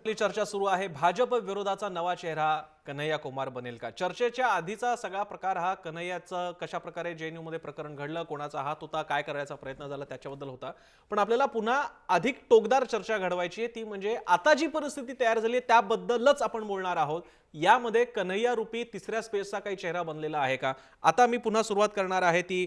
आपली चर्चा सुरू आहे. भाजप विरोधाचा नवा चेहरा कन्हैया कुमार बनेल का? चर्चेच्या आधीचा सगळा प्रकार हा कन्हैयाचं कशा प्रकारे जेएनयू मध्ये प्रकरण घडलं, कोणाचा हात होता, काय करायचा प्रयत्न झाला त्याच्याबद्दल होता. पण आपल्याला पुन्हा अधिक टोकदार चर्चा घडवायची आहे, ती म्हणजे आता जी परिस्थिती तयार झाली आहे त्याबद्दलच आपण बोलणार आहोत. यामध्ये कन्हैया रूपी तिसऱ्या स्पेसचा काही चेहरा बनलेला आहे का? आता मी पुन्हा सुरुवात करणार आहे ती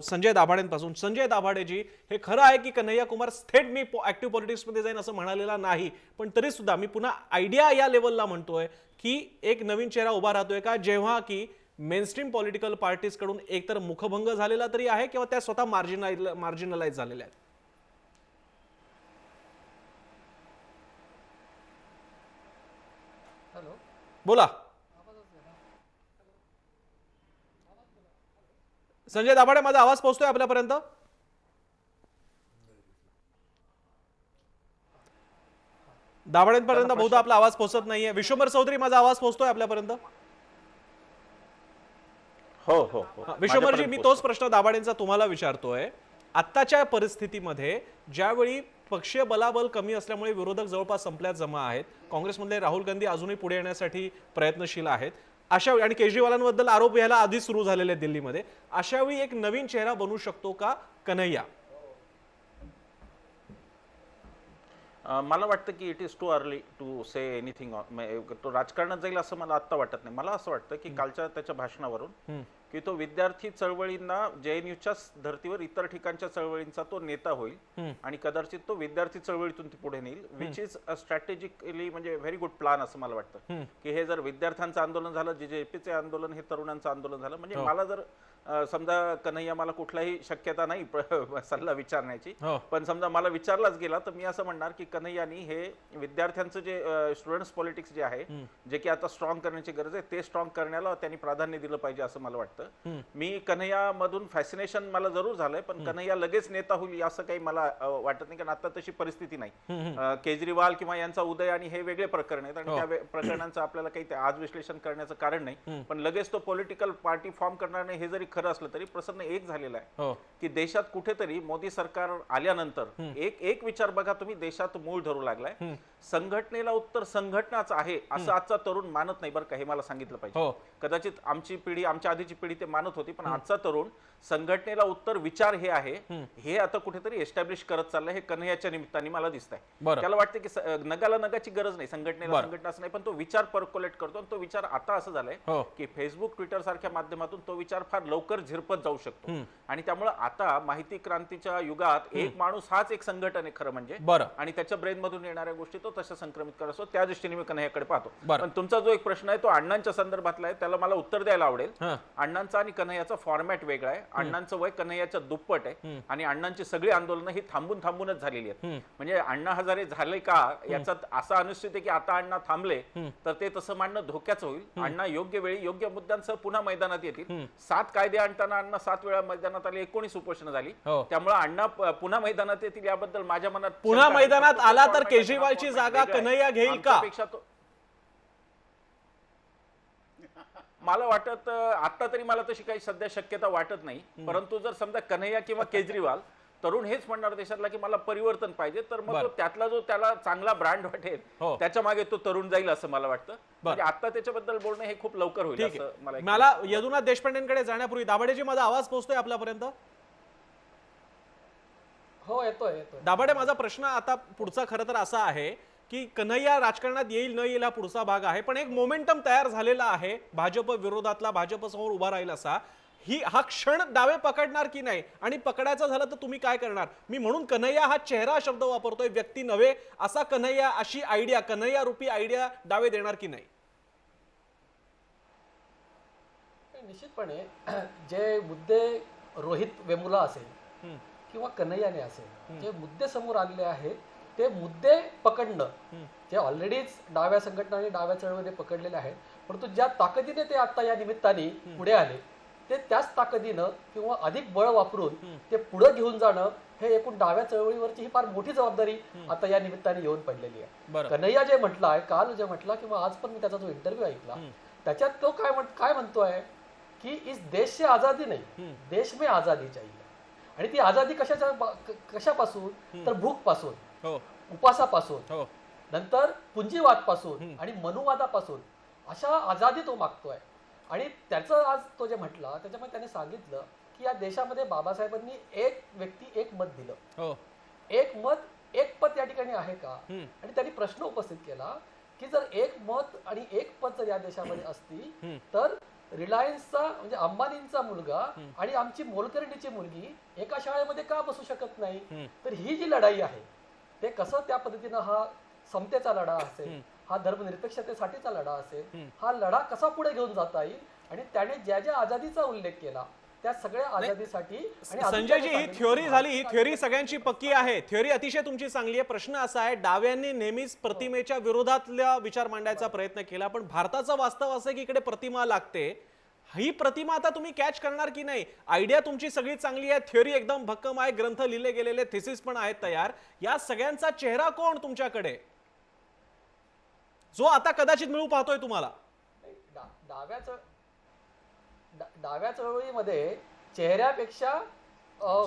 संजय दाभाडेंपासून. संजय दाभाडेजी, हे खरं आहे की कन्हैया कुमार थेट मी ऍक्टिव्ह पॉलिटिक्समध्ये जाईन असं म्हणालेला नाही, पण तरी सुद्धा मी पुन्हा आयडिया या लेवलला म्हणतोय की एक नवीन चेहरा उभा राहतोय का, जेव्हा की मेनस्ट्रीम पॉलिटिकल पार्टीज कडून एकतर मुखभंग झालेला तरी आहे किंवा त्या स्वतः मार्जिनलाइज झालेल्या आहेत. हॅलो, बोला संजय दाभाडे, माझा आवाज पोहोचतोय आपल्यापर्यंत? दाभाडेंपर्यंत बहुधा आपला आवाज पोहोचत नाहीये. विश्वंभर चौधरी, माझा आवाज पोहोचतोय आपल्यापर्यंत? हो हो हो. विश्वंभरजी, मी तोच प्रश्न दाभाडेंचा तुम्हाला विचारतोय. आत्ताच्या परिस्थितीमध्ये ज्यावेळी पक्षीय बलाबल कमी असल्यामुळे विरोधक जवळपास संपल्यात जमा आहेत, काँग्रेसमधले राहुल गांधी अजूनही पुढे येण्यासाठी प्रयत्नशील आहेत, अशा वेळी आणि केजरीवालांबद्दल आरोप यायला आधी सुरू झालेले आहेत दिल्लीमध्ये, अशा वेळी एक नवीन चेहरा बनू शकतो का कन्हैया? मला वाटतं की it is too early to say anything. तो राजकारणात जाईल असं मला आत्ता वाटत नाही. मला असं वाटतं की कालच्या त्याच्या भाषणावरून की तो विद्यार्थी चळवळींना जेएनयूच्या धर्तीवर इतर ठिकाणच्या चळवळींचा तो नेता होईल आणि कदाचित तो विद्यार्थी चळवळीतून ती पुढे नेईल, विच इज अ स्ट्रॅटेजिकली म्हणजे व्हेरी गुड प्लॅन असं मला वाटतं. की हे जर विद्यार्थ्यांचं आंदोलन झालं, जेजेपीचे आंदोलन हे तरुणांचं आंदोलन झालं, म्हणजे मला जर समजा कन्हैया, मला कुठलाही शक्यता नाही सल्ला विचारण्याची, पण समजा मला विचारलाच गेला तर मी असं म्हणणार की कन्हैयानी हे विद्यार्थ्यांचं जे स्टुडंट्स पॉलिटिक्स जे आहे, जे की आता स्ट्रॉंग करण्याची गरज आहे, ते स्ट्रॉंग करण्याला त्यांनी प्राधान्य दिलं पाहिजे असं मला वाटतं. मी कन्हैया मधून फॅसिनेशन मला जरूर झालंय, पण कन्हैया लगेच नेता होईल असं काही मला वाटत नाही, कारण आता तशी परिस्थिती नाही. केजरीवाल किंवा यांचा उदय आणि हे वेगळे प्रकरण आहेत आणि त्या प्रकरणांचं आपल्याला काही आज विश्लेषण करण्याचं कारण नाही, पण लगेच तो पॉलिटिकल पार्टी फॉर्म करणार नाही हे जरी खरं असलं तरी प्रसन्न एक झालेला आहे की देशात कुठेतरी मोदी सरकार आल्यानंतर एक विचार बघा तुम्ही, देशात मूळ धरू लागलाय, संघटनेला उत्तर संघटनाच आहे असं आजचा तरुण मानत नाही बरं का, हे मला सांगितलं पाहिजे. कदाचित आमची पिढी, आमच्या आधीची पिढी ते मानत होती, पण आजचा तरुण संघटनेला उत्तर विचार हे आहे, हे आता कुठेतरी एस्टॅब्लिश करत चाललंय. हे कन्हैयाच्या निमित्ताने मला दिसतंय. त्याला वाटतं की नगाला नगाची गरज नाही, संघटनेला संघटनाच नाही, पण तो विचार पर्क्युलेट करतो. तो विचार आता असं झालाय की फेसबुक, ट्विटर सारख्या माध्यमातून तो विचार फार लवकर झिरपत जाऊ शकतो आणि त्यामुळे आता माहिती क्रांतीच्या युगात एक माणूस हाच एक संघटन आहे खरं म्हणजे, आणि त्याच्या ब्रेन मधून येणाऱ्या गोष्टी तो तशा संक्रमित करत असतो. त्या दृष्टीने मी कन्हैयाकडे पाहतो. पण तुमचा जो एक प्रश्न आहे तो अण्णांच्या संदर्भातला आहे, त्याला मला उत्तर द्यायला आवडेल. अण्णांचा आणि कन्हैयाचा फॉर्मॅट वेगळा आहे. अण्णांचं वय कन्हैयाच्या दुप्पट आहे आणि अण्णांची सगळी आंदोलनं ही थांबूनच झालेली आहेत. म्हणजे अण्णा हजारे झाले का याचा असा अनुचित आहे की आता अण्णा थांबले तर ते तसं मांडणं धोक्याचं होईल. अण्णा योग्य वेळी योग्य मुद्द्यांसह पुन्हा मैदानात येतील. 7 कायदे आणताना अण्णा 7 वेळा मैदानात आले, 19 उपोषण झाली, त्यामुळे अण्णा पुन्हा मैदानात येतील याबद्दल माझ्या मनात पुन्हा मैदानात आला तर केजरीवालची जागा कन्हैया घेईल का? मला वाटत आता तरी मला तशी काही सध्या शक्यता वाटत नाही, परंतु जर समजा कन्हैया किंवा केजरीवाल तरुण हेच म्हणणार देशातला की मला परिवर्तन पाहिजे, तर मग तो त्यातला जो त्याला चांगला ब्रँड वाटेल त्याच्या मागे तो तरुण जाईल असं मला वाटतं. म्हणजे आता त्याच्याबद्दल बोलणं हे खूप लवकर होईल असं मला यदुनाथ देशपांडेंकडे जाण्यापूर्वी दाभाडेजी, माझा आवाज पोहोचतोय आपल्यापर्यंत? हो, येतोय. दाभाडे, माझा प्रश्न आता पुढचा खरं तर असा आहे की कन्हैया राजकारणात येईल न येईल हा पुढचा भाग आहे, पण एक मोमेंटम तयार झालेला आहे भाजप विरोधातला, भाजप समोर उभा राहील असा. हा क्षण डावे पकडणार की नाही, आणि पकडायचं झालं तर तुम्ही काय करणार? मी म्हणून कन्हैया हा चेहरा शब्द वापरतोय, व्यक्ती नव्हे. असा कन्हैया, अशी आयडिया, कन्हैया रूपी आयडिया डावे देणार की नाही? निश्चितपणे जे मुद्दे रोहित वेमुला असेल किंवा कन्हैयाने असेल, जे मुद्दे समोर आलेले आहेत ते मुद्दे पकडणं, जे ऑलरेडीच डाव्या संघटना आणि डाव्या चळवळीने पकडलेले आहेत, परंतु ज्या ताकदीने ते आता या निमित्ताने पुढे आले ते त्याच ताकदीनं किंवा अधिक बळ वापरून ते पुढे घेऊन जाणं, हे एकूण डाव्या चळवळीवरची ही फार मोठी जबाबदारी आता या निमित्ताने येऊन पडलेली आहे. कन्हैया जे म्हटलाय, काल जे म्हटला किंवा आज पण मी त्याचा जो इंटरव्ह्यू ऐकला त्याच्यात तो काय म्हणतोय की इस देश से आजादी नहीं, देश में आजादी चाहिए. आणि ती आजादी कशापासून? तर भूक पासून, उपासापासून, नंतर पुंजीवादपासून आणि मनुवादापासून अशा आझादी तो मागतोय. आणि त्याचं आज तो जे म्हटला त्याच्यामध्ये त्याने सांगितलं की या देशामध्ये बाबासाहेबांनी एक व्यक्ती एक मत दिलं, हो. एक मत एक पद या ठिकाणी आहे का. आणि त्यांनी प्रश्न उपस्थित केला की जर एक मत आणि एक पद जर या देशामध्ये असती तर रिलायन्सचा म्हणजे अंबानींचा मुलगा आणि आमची मोलकर्णीची मुलगी एका शाळेमध्ये का बसू शकत नाही. तर ही जी लढाई आहे ते कसं त्या पद्धतीनं हा समतेचा लढा असेल, हा धर्मनिरपेक्षतेसाठीचा लढा असेल, हा लढा कसा पुढे घेऊन जाता येईल. आणि त्याने ज्या ज्या आझादीचा उल्लेख केला त्या सगळ्या आझादीसाठी आणि संजयजी ही थ्योरी झाली, ही थ्योरी सगळ्यांची पक्की आहे, थ्योरी अतिशय तुमची चांगली आहे. प्रश्न असा आहे, डाव्यांनी नेहमीच प्रतिमेच्या विरोधातला विचार मांडायचा प्रयत्न केला, पण भारताचं वास्तव असं आहे की इकडे प्रतिमा लागते. ही प्रतिमा आता तुम्ही कॅच करणार की नाही? आयडिया तुमची सगळी चांगली आहे, थ्योरी एकदम भक्कम आहे, ग्रंथ लिहिले गेलेले, थिसिस पण आहेत तयार. या सगळ्यांचा चेहरा कोण तुमच्याकडे, जो आता कदाचित मिळू पाहतोय तुम्हाला? डाव्या चळवळीमध्ये चेहऱ्यापेक्षा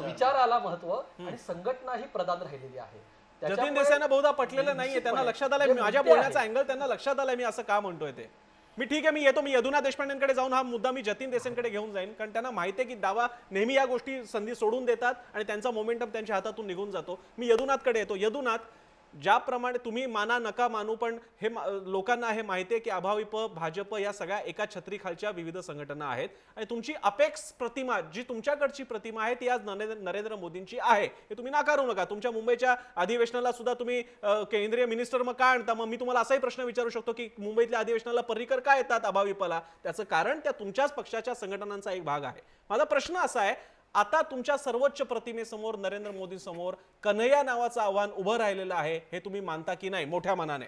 विचाराला महत्व आणि संघटना ही प्रधान राहिलेली आहे. जतीन देसाईंना बहुधा पटलेलं नाहीये, त्यांना लक्षात आलंय माझ्या बोलण्याचा अँगल त्यांना लक्षात आलाय मी असं का म्हणतोय ते. मी ठीक आहे, मी येतो, मी यदुनाथ देशपांडेंकडे जाऊन हा मुद्दा मी जतीन देसाईंकडे घेऊन जाईन, कारण त्यांना माहिती आहे की डावा नेहमी या गोष्टी संधी सोडून देतात आणि त्यांचा मोमेंटम त्यांच्या हातातून निघून जातो. मी यदुनाथकडे येतो. यदुनाथ, ज्याप्रमाणे तुम्ही माना नका मानू पण हे लोकांना हे माहिती आहे की अभाविप, भाजप या सगळ्या एका छत्रीखालच्या विविध संघटना आहेत आणि तुमची अपेक्स प्रतिमा, जी तुमच्याकडची प्रतिमा आहे ती आज नरेंद्र मोदींची आहे, हे तुम्ही नाकारू नका. तुमच्या मुंबईच्या अधिवेशनाला सुद्धा तुम्ही केंद्रीय मिनिस्टर मग का आणता? मग मी तुम्हाला असाही प्रश्न विचारू शकतो की मुंबईतल्या अधिवेशनाला पर्रीकर का येतात अभाविपला? त्याचं कारण त्या तुमच्याच पक्षाच्या संघटनांचा एक भाग आहे. माझा प्रश्न असा आहे, आता तुमच्या सर्वोच्च प्रतिमेसमोर नरेंद्र मोदी समोर कन्हैया नावाचं आव्हान उभं राहिलेलं आहे, हे तुम्ही मानता की नाही मोठ्या मनाने?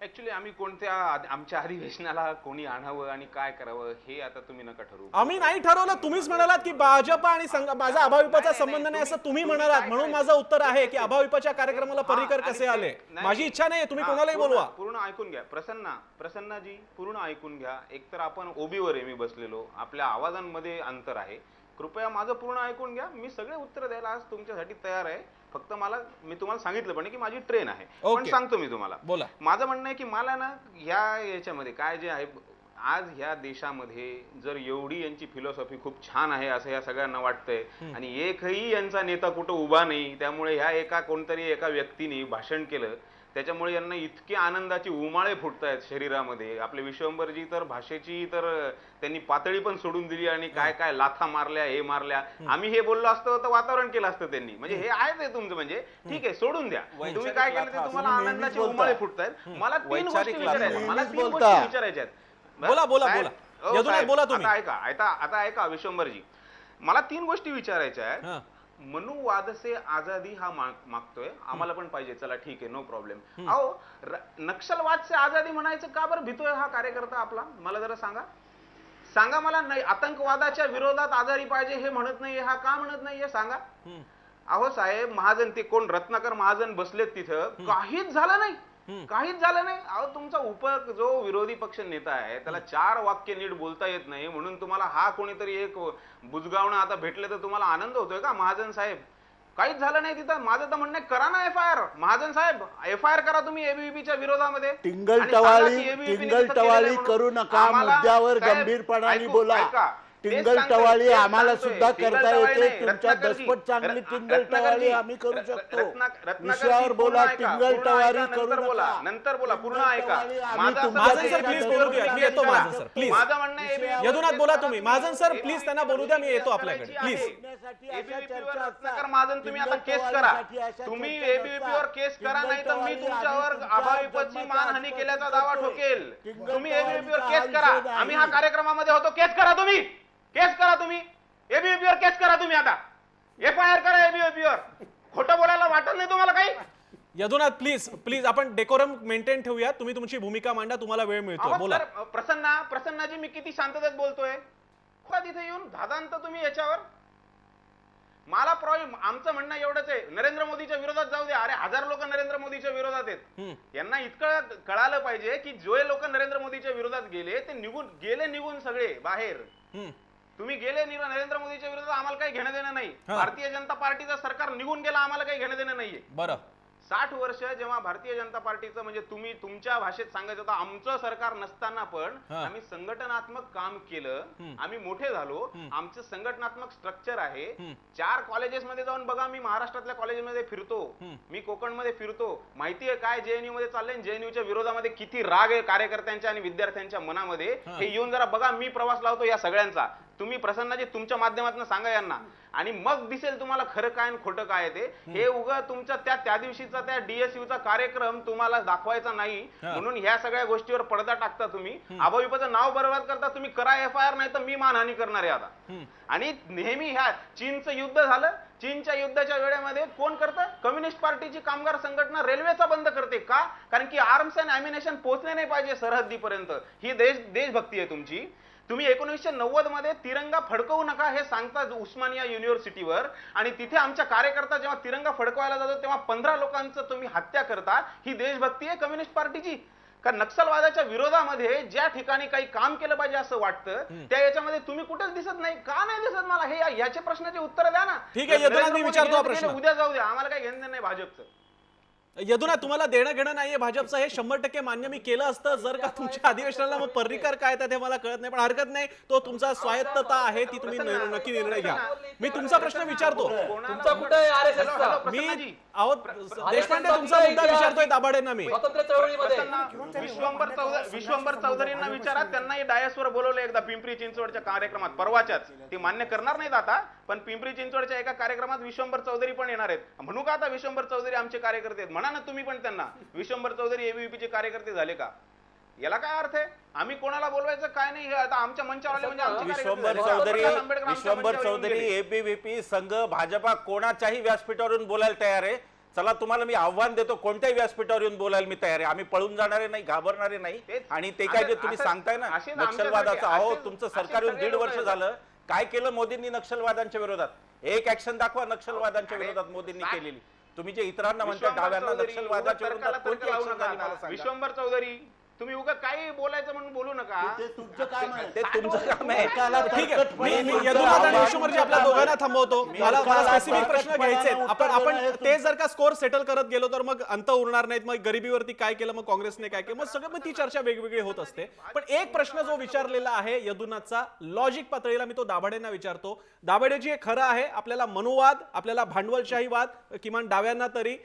ऍक्च्युली आम्ही कोणत्या आमच्या अधिवेशनाला कोणी आणावं आणि काय करावं हे आता तुम्ही नका ठरवू. आम्ही नाही ठरवलं, तुम्हीच म्हणालात की भाजप आणि माझा अभाविपाचा संबंध नाही असं तुम्ही म्हणालात, म्हणून माझं उत्तर आहे की अभाविपाच्या कार्यक्रमाला पर्रीकर कसे आले. माझी इच्छा नाही, तुम्ही कोणालाही बोलवा. पूर्ण ऐकून घ्या. प्रसन्नाजी पूर्ण ऐकून घ्या. एकतर आपण ओबीवर आहे मी बसलेलो, आपल्या आवाजांमध्ये अंतर आहे, कृपया माझं पूर्ण ऐकून घ्या. मी सगळे उत्तर द्यायला आज तुमच्यासाठी तयार आहे. फक्त मी तुम्हाला सांगितलं पण की माझी ट्रेन आहे, पण सांगतो मी तुम्हाला. बोला. माझं म्हणणं आहे की मला ना याच्यामध्ये काय जे आहे आज ह्या देशामध्ये जर एवढी यांची फिलॉसॉफी खूप छान आहे असं या सगळ्यांना वाटतंय आणि एकही यांचा नेता कुठं उभा नाही, त्यामुळे ह्या कोणतरी एका व्यक्तीने भाषण केलं त्याच्यामुळे यांना इतके आनंदाची उमाळे फुटतायत शरीरामध्ये. आपले विश्वंभरजी तर भाषेची तर त्यांनी पातळी पण सोडून दिली आणि काय काय लाथा मारल्या, हे मारल्या. आम्ही हे बोललो असतो तर वातावरण केलं असतं त्यांनी. म्हणजे हे आहे ते तुमचं, म्हणजे ठीक आहे सोडून द्या. तुम्ही काय केलं ते तुम्हाला आनंदाचे उमाळे फुटतायत. मला तीन गोष्टी विचारायच्या आहेत. बोला बोला बोला, यदुनाथ बोला तुम्ही. आता ऐका विश्वंभरजी, मला तीन गोष्टी विचारायच्या आहेत. मनुवाद से आजादी हा मागतोय, आम्हाला पण पाहिजे, चला ठीक आहे, नो प्रॉब्लेम. अहो नक्षलवाद से आजादी म्हणायचं का बरं भीतोय हा कार्यकर्ता आपला? मला जरा सांगा मला. नाही, आतंकवादाच्या विरोधात आजादी पाहिजे हे म्हणत नाहीये, हा का म्हणत नाहीये सांगा. अहो साहेब, महाजन ते कोण रत्नाकर महाजन बसलेत तिथं, काहीच झालं नाही. अहो तुमचा जो विरोधी पक्ष नेता आहे त्याला 4 वाक्य नीट बोलता येत नाही, म्हणून तुम्हाला हा कोणीतरी एक बुजगावणं आता भेटलं तर तुम्हाला आनंद होतोय का? महाजन साहेब, काहीच झालं नाही तिथं. माझं तर म्हणणं करा ना FIR. महाजन साहेब, FIR करा तुम्ही एबीव्हीपीच्या विरोधामध्ये. टिंगल-टवाळी करू नका, मुद्द्यावर गंभीरपणाने बोला. टिंगल-टवाळी आम्हाला सुद्धा करता येते, तुमच्या दसपट चांगली टिंगल-टवाळी आम्ही करू शकतो. विषयावर बोला, टिंगल-टवाळी करू नका. नंतर बोला, पूर्ण ऐका. महाजन सर प्लीज बोलू द्या, मी येतो. Mahajan sir please. माझं म्हणणं आहे यदुनाथ बोला तुम्ही. महाजन सर प्लीज त्यांना बोलू द्या, मी येतो आपल्याकडे प्लीज. एबीव्हीपीवर रत्नाकर महाजन तुम्ही आता केस करा. तुम्ही एबीव्हीपीवर केस करा, नाही तर मी तुमच्यावर अभाविपची मानहानी केल्याचा दावा ठोकेल. तुम्ही एबीव्हीपीवर केस करा. आम्ही हा कार्यक्रमामध्ये होतो. केस करा तुम्ही एबीव्हीपीवर केस करा तुम्ही. आता FIR करा एबीव्हीपीवर. खोटं बोलायला वाटत नाही तुम्हाला काही? यदुनाथ प्लीज आपण डेकोरम मेंटेन ठेवूया. तुम्ही तुमची भूमिका मांडा, तुम्हाला वेळ मिळतो, बोला. प्रसन्नाजी, मी किती शांततेत बोलतोय. तिथे येऊन धादांत तुम्ही याच्यावर. मला आमचं म्हणणं एवढंच आहे, नरेंद्र मोदीच्या विरोधात जाऊ द्या. अरे 1000 लोक नरेंद्र मोदीच्या विरोधात आहेत. यांना इतकं कळालं पाहिजे की जे लोक नरेंद्र मोदीच्या विरोधात गेले ते निघून सगळे बाहेर. तुम्ही गेले नरेंद्र मोदीच्या विरोधात, आम्हाला काही घेणं देणं नाही. भारतीय जनता पार्टीचं सरकार निघून गेला, आम्हाला काही घेणं देणं नाहीये. बरं, 60 वर्ष जेव्हा भारतीय जनता पार्टीचं म्हणजे तुम्ही तुमच्या भाषेत सांगायचं होतं आमचं सरकार नसताना पण आम्ही संघटनात्मक काम केलं, आम्ही मोठे झालो, आमचं संघटनात्मक स्ट्रक्चर आहे. 4 कॉलेजेसमध्ये जाऊन बघा, मी महाराष्ट्रातल्या कॉलेजमध्ये फिरतो, मी कोकणमध्ये फिरतो, माहितीये काय JNU मध्ये चाललंय, JNUच्या विरोधामध्ये किती राग आहे कार्यकर्त्यांच्या आणि विद्यार्थ्यांच्या मनामध्ये, हे येऊन जरा बघा. मी प्रवास लावतो या सगळ्यांचा, तुम्ही प्रसन्नाजी तुमच्या माध्यमातून सांगा यांना, आणि मग दिसेल तुम्हाला खरं काय आणि खोटं काय ते. हे उगा तुमच्या त्या दिवशीचा त्या DSUचा कार्यक्रम तुम्हाला दाखवायचा नाही म्हणून ह्या सगळ्या गोष्टीवर पडदा टाकता तुम्ही, अभाविपचं नाव बरबाद करता तुम्ही. करा FIR, नाही तर मी मानहानी करणार आहे आता. आणि नेहमी ह्या चीनचं युद्ध झालं, चीनच्या युद्धाच्या वेळेमध्ये कोण करतं? कम्युनिस्ट पार्टीची कामगार संघटना रेल्वेचा बंद करते. का? कारण की आर्म्स अँड ॲम्युनेशन पोहोचले नाही पाहिजे सरहद्दीपर्यंत. ही देशभक्ती आहे तुमची. तुम्ही 1990 मध्ये तिरंगा फडकवू नका हे सांगता उस्मानिया युनिव्हर्सिटीवर, आणि तिथे आमच्या कार्यकर्ता जेव्हा तिरंगा फडकवायला जातो तेव्हा 15 लोकांचं तुम्ही हत्या करता. ही देशभक्ती आहे कम्युनिस्ट पार्टीची? का नक्षलवादाच्या विरोधामध्ये ज्या ठिकाणी काही काम केलं पाहिजे असं वाटतं त्या याच्यामध्ये तुम्ही कुठेच दिसत नाही? का नाही दिसत मला? हे याचे प्रश्नाचे उत्तर द्या ना. ठीक आहे, यदुनाथ मी विचारतो प्रश्न. उद्या जाऊ द्या, आम्हाला काही घेणं नाही भाजपचं. यदुनाथ, तुम्हाला देणं घेणं नाहीये भाजपचं, हे 100% मान्य मी केलं असतं जर का तुमच्या अधिवेशनाला मग पर्रीकर काय येतात हे मला कळत नाही, पण हरकत नाही, तो तुमचा स्वायत्तता आहे, ती तुम्ही नक्की निर्णय घ्या. मी तुमचा प्रश्न विचारतो. तुमचा कुठे RSSचा? मी आहोत देशपांडे, तुमचा मुद्दा विचारतोय दाभाडेंना मी. स्वातंत्र्य चळवळीमध्ये विश्वंभर चौधरींना विचारा, त्यांनाही डायसवर बोलवलं एकदा पिंपरी चिंचवडच्या कार्यक्रमात, परवाच्याच. ते मान्य करणार नाहीत आता, पण पिंपरी चिंचवडच्या एका कार्यक्रमात विश्वंभर चौधरी पण येणार आहेत. म्हणू का आता विश्वंभर चौधरी आमचे कार्यकर्ते आहेत? म्हणा ना तुम्ही पण त्यांना, विश्वंभर चौधरी ABVP चे कार्यकर्ते झाले का? याला काय अर्थ आहे? आम्ही कोणाला बोलवायचं काय नाही, हे आता आमच्या मंचावर म्हणजे विश्वंभर चौधरी ABVP संघ भाजपा कोणाच्याही व्यासपीठावरून बोलायला तयार आहे. चला, तुम्हाला मी आव्हान देतो, कोणत्याही व्यासपीठावर येऊन बोलायला मी तयार आहे. आम्ही पळून जाणारे नाही, घाबरणारे नाही. आणि ते काय जे तुम्ही सांगताय ना नक्षलवादाचं, अहो तुमचं सरकार येऊन 1.5 वर्ष झालं, काय केलं मोदींनी नक्षलवादांच्या विरोधात? एक ऍक्शन दाखवा नक्षलवादांच्या विरोधात मोदींनी केलेली. तुम्ही जे इतरांना म्हणता डाव्यांना नक्षलवादाच्या विरोधात कोणती ऍक्शन झाली मला सांगा. विश्वंभर चौधरी, तुम्ही उगा काही बोलायचं म्हणून बोलू नका. ते तुमचं काम आहे, ते तुमचं काम आहे. ठीक आहे, मी यदुनाथ आणि विश्वंभरजी आपल्या दोघांना थांबवतो. मला स्पेसिफिक प्रश्न घ्यायचे आहेत. आपण ते जर का स्कोर सेटल करत गेलो तर मग अंत उरणार नाहीत. मग गरिबीवरती काय केलं, मग काँग्रेसने काय केलं, मग सगळं मग ती चर्चा वेगवेगळी होत असते. पण एक प्रश्न जो विचारलेला आहे यदुनाथचा, लॉजिक पातळीला, मी तो दाभाडेंना विचारतो. दाभाडेजी, हे खरं आहे, आपल्याला मनुवाद, आपल्याला भांडवलशाहीवाद, किमान डाव्यांना तरी,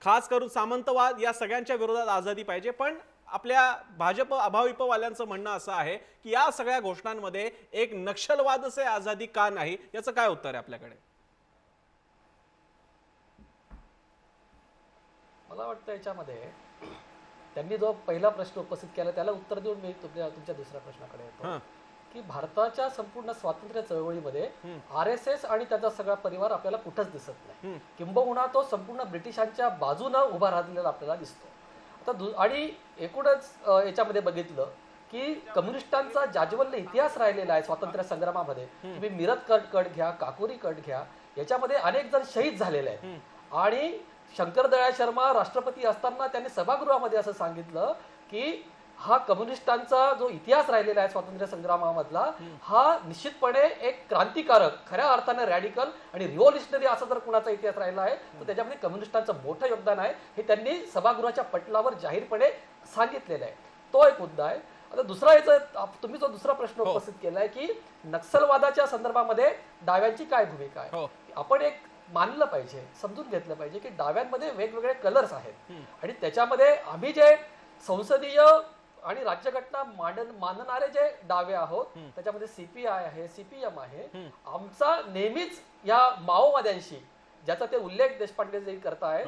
खास करून सामंतवाद, या सगळ्यांच्या विरोधात आझादी पाहिजे. पण आपल्या भाजप अभाविपवाल्यांचं म्हणणं असं आहे की या सगळ्या घोषणांमध्ये एक नक्षलवाद से आझादी का नाही? याचं काय उत्तर आहे आपल्याकडे? मला वाटतं याच्यामध्ये त्यांनी जो पहिला प्रश्न उपस्थित केला त्याला उत्तर देऊन मी तुमच्या दुसऱ्या प्रश्नाकडे येतो की भारताच्या संपूर्ण स्वातंत्र्य चळवळीमध्ये RSS आणि त्याचा सगळा परिवार आपल्याला कुठंच दिसत नाही. किंबहुना तो संपूर्ण ब्रिटिशांच्या बाजूने उभा राहिलेला आपल्याला दिसतो. आणि एकूणच याच्यामध्ये बघितलं की कम्युनिस्टांचा जाज्वल्य इतिहास राहिलेला आहे स्वातंत्र्य संग्रामामध्ये. तुम्ही मिरज कट घ्या, काकोरी कट घ्या, याच्यामध्ये अनेक जण शहीद झालेले आहेत. आणि शंकर दयाळ शर्मा राष्ट्रपती असताना त्यांनी सभागृहामध्ये असं सांगितलं की हा कम्युनिस्टांचा जो इतिहास राहिलेला आहे स्वातंत्र्य संग्रामामधला, हा निश्चितपणे एक क्रांतिकारक, खऱ्या अर्थाने रॅडिकल आणि रिव्होल्युशनरी असा जर कुणाचा इतिहास राहिला आहे तर त्याच्यामध्ये कम्युनिस्टांचं मोठं योगदान आहे, हे त्यांनी सभागृहाच्या पटलावर जाहीरपणे सांगितलेलं आहे. तो एक मुद्दा आहे. आता दुसरा याचा तुम्ही जो दुसरा प्रश्न उपस्थित केलाय की नक्षलवादाच्या संदर्भामध्ये डाव्यांची काय भूमिका आहे, आपण एक मानलं पाहिजे, समजून घेतलं पाहिजे की डाव्यांमध्ये वेगवेगळे कलर्स आहेत. आणि त्याच्यामध्ये आम्ही जे संसदीय आणि राज्यघटना मानणारे जे डावे आहोत त्याच्यामध्ये CPI आहे, CPM आहे. आमचा नेहमीच या माओवाद्यांशी, ज्याचा ते उल्लेख देशपांडे करतायत,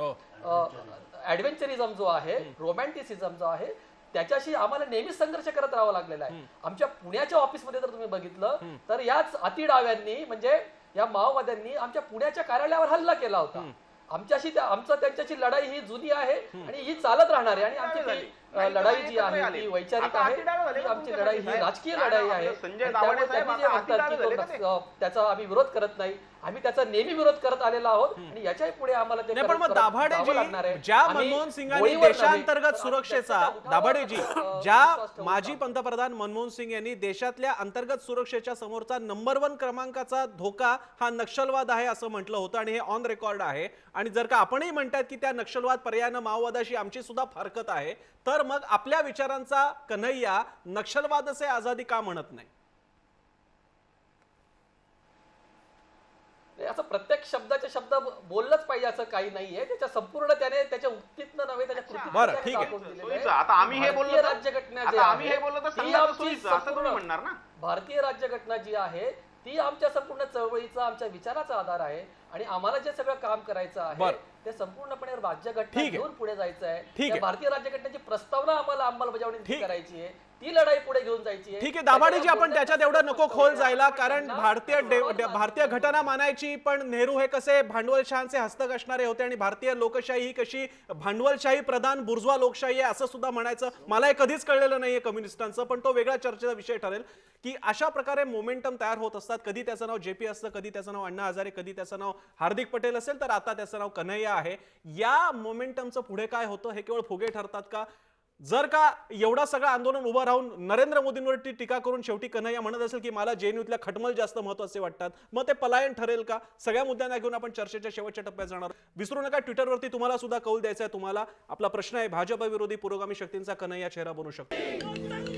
ऍडव्हेंचरिझम जो आहे, रोमॅन्टिसिझम जो आहे, त्याच्याशी आम्हाला नेहमीच संघर्ष करत राहावा लागलेला आहे. आमच्या पुण्याच्या ऑफिसमध्ये जर तुम्ही बघितलं तर याच अतिडाव्यांनी, म्हणजे या माओवाद्यांनी आमच्या पुण्याच्या कार्यालयावर हल्ला केला होता. आमच्याशी त्यांच्याशी लढाई ही जुनी आहे आणि ही चालत राहणार आहे. आणि आमची लढाई जी आहे ती वैचारिक आहे, ती आमची लढाई ही राजकीय लढाई आहे. संजय दाभाडे साहेब त्यांनी जे म्हणतात की त्याचा आम्ही विरोध करत नाही, आम्ही त्याचा नेहमी विरोध करत आलेलो आहोत आणि याच्या पुढे आम्हाला ते पण मग दाभाडेजी ज्या मनमोहन सिंगांनी देशांतर्गत सुरक्षेचा दाभाडेजी ज्या माजी पंतप्रधान मनमोहन सिंग यांनी देशातल्या अंतर्गत सुरक्षेच्या समोरचा नंबर 1 क्रमांकाचा धोका हा नक्षलवाद आहे असं म्हटलं होतं आणि हे ऑन रेकॉर्ड आहे. आणि जर का आपणही म्हणतात की त्या नक्षलवाद पर्यायानं माओवादाशी आमची सुद्धा फारकत आहे, तर मग आपल्या विचारांचा कन्हैया नक्षलवाद से आझादी का म्हणत नाही? असं प्रत्येक शब्दाचे शब्द बोललंच पाहिजे असं काही नाहीये. त्याच्या संपूर्ण त्याने त्याच्या उक्तीतनं नव्हे त्याच्या कृतीतनं आता आम्ही हे बोललो राज्यघटना आता आम्ही हे बोललो तर समजा सोयीचं असं तुम्ही म्हणणार ना. भारतीय राज्यघटना जी आहे ती आमच्या संपूर्ण चळवळीचा, आमच्या विचाराचा आधार आहे आणि आम्हाला जे सगळं काम करायचं आहे ते संपूर्णपणे राज्यघटना घेऊन पुढे जायचं आहे. भारतीय राज्यघटनेची प्रस्तावना आम्हाला अंमलबजावणी करायची आहे, ती लढाई पुढे घेऊन जायची आहे. ठीक आहे दाभाडेजी, आपण त्याच्यात एवढं नको खोल जायला, कारण भारतीय घटना मानायची, पण नेहरू हे कसे भांडवलशाहीचे हस्तक असणारे होते आणि भारतीय लोकशाही ही कशी भांडवलशाही प्रधान बुर्जवा लोकशाही आहे असं सुद्धा म्हणायचं. मला हे कधीच कळलेलं नाहीये कम्युनिस्टांचं, पण तो वेगळा चर्चेचा विषय ठरेल की अशा प्रकारे मोमेंटम तयार होत असतात. कधी त्याचं नाव JP असतं, कधी त्याचं नाव अण्णा हजारे, कधी त्याचं नाव हार्दिक पटेल असेल, तर आता त्याचं नाव कन्हैया आहे. या मोमेंटमचं पुढे काय होतं हे केवळ फुगे ठरतात का? जर का एवढा सगळं आंदोलन उभं राहून नरेंद्र मोदींवरती टीका करून शेवटी कन्हैया म्हणत असेल की मला JNUतल्या खटमल जास्त महत्त्वाचे वाटतात, मग ते पलायन ठरेल का? सगळ्या मुद्द्यांना घेऊन आपण चर्चेच्या शेवटच्या टप्प्यात जाणार. विसरू नका, ट्विटरवरती तुम्हाला सुद्धा कौल द्यायचा आहे. तुम्हाला आपला प्रश्न आहे, भाजप विरोधी पुरोगामी शक्तींचा कन्हैया चेहरा बनू शकतो.